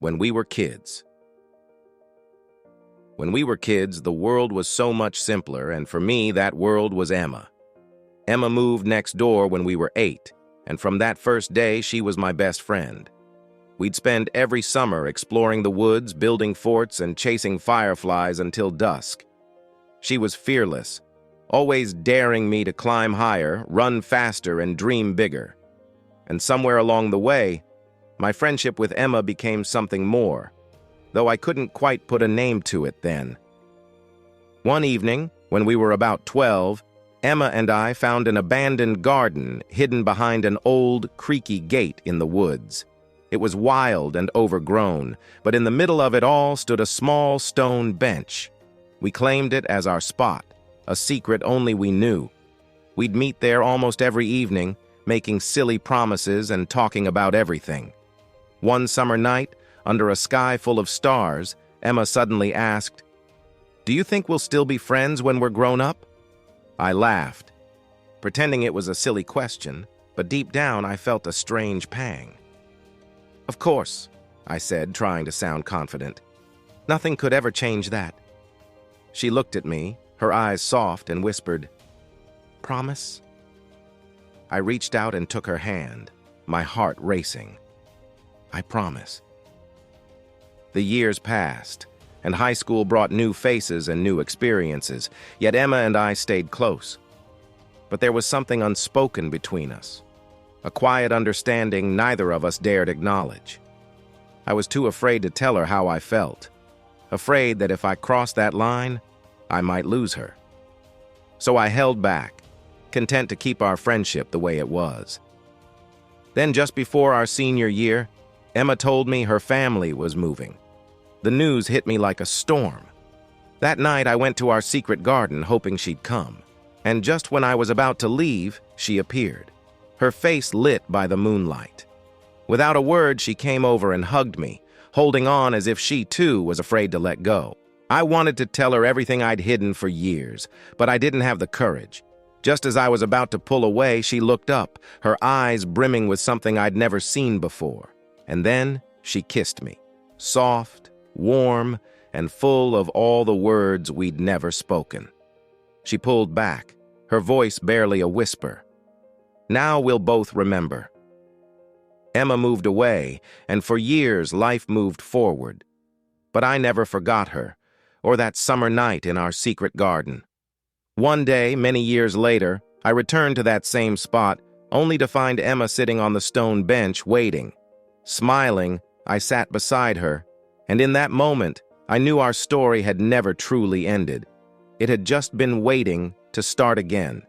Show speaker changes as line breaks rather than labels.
When we were kids. When we were kids, the world was so much simpler, and for me, that world was Emma. Emma moved next door when we were 8, and from that first day, she was my best friend. We'd spend every summer exploring the woods, building forts, and chasing fireflies until dusk. She was fearless, always daring me to climb higher, run faster, and dream bigger. And somewhere along the way, my friendship with Emma became something more, though I couldn't quite put a name to it then. One evening, when we were about 12, Emma and I found an abandoned garden hidden behind an old, creaky gate in the woods. It was wild and overgrown, but in the middle of it all stood a small stone bench. We claimed it as our spot, a secret only we knew. We'd meet there almost every evening, making silly promises and talking about everything. One summer night, under a sky full of stars, Emma suddenly asked, "Do you think we'll still be friends when we're grown up?" I laughed, pretending it was a silly question, but deep down I felt a strange pang. "Of course," I said, trying to sound confident. "Nothing could ever change that." She looked at me, her eyes soft, and whispered, "Promise?" I reached out and took her hand, my heart racing. "I promise." The years passed, and high school brought new faces and new experiences, yet Emma and I stayed close. But there was something unspoken between us, a quiet understanding neither of us dared acknowledge. I was too afraid to tell her how I felt, afraid that if I crossed that line, I might lose her. So I held back, content to keep our friendship the way it was. Then just before our senior year, Emma told me her family was moving. The news hit me like a storm. That night I went to our secret garden hoping she'd come, and just when I was about to leave, she appeared, her face lit by the moonlight. Without a word, she came over and hugged me, holding on as if she too was afraid to let go. I wanted to tell her everything I'd hidden for years, but I didn't have the courage. Just as I was about to pull away, she looked up, her eyes brimming with something I'd never seen before. And then she kissed me, soft, warm, and full of all the words we'd never spoken. She pulled back, her voice barely a whisper. "Now we'll both remember." Emma moved away, and for years life moved forward. But I never forgot her, or that summer night in our secret garden. One day, many years later, I returned to that same spot, only to find Emma sitting on the stone bench waiting. Smiling, I sat beside her, and in that moment, I knew our story had never truly ended. It had just been waiting to start again.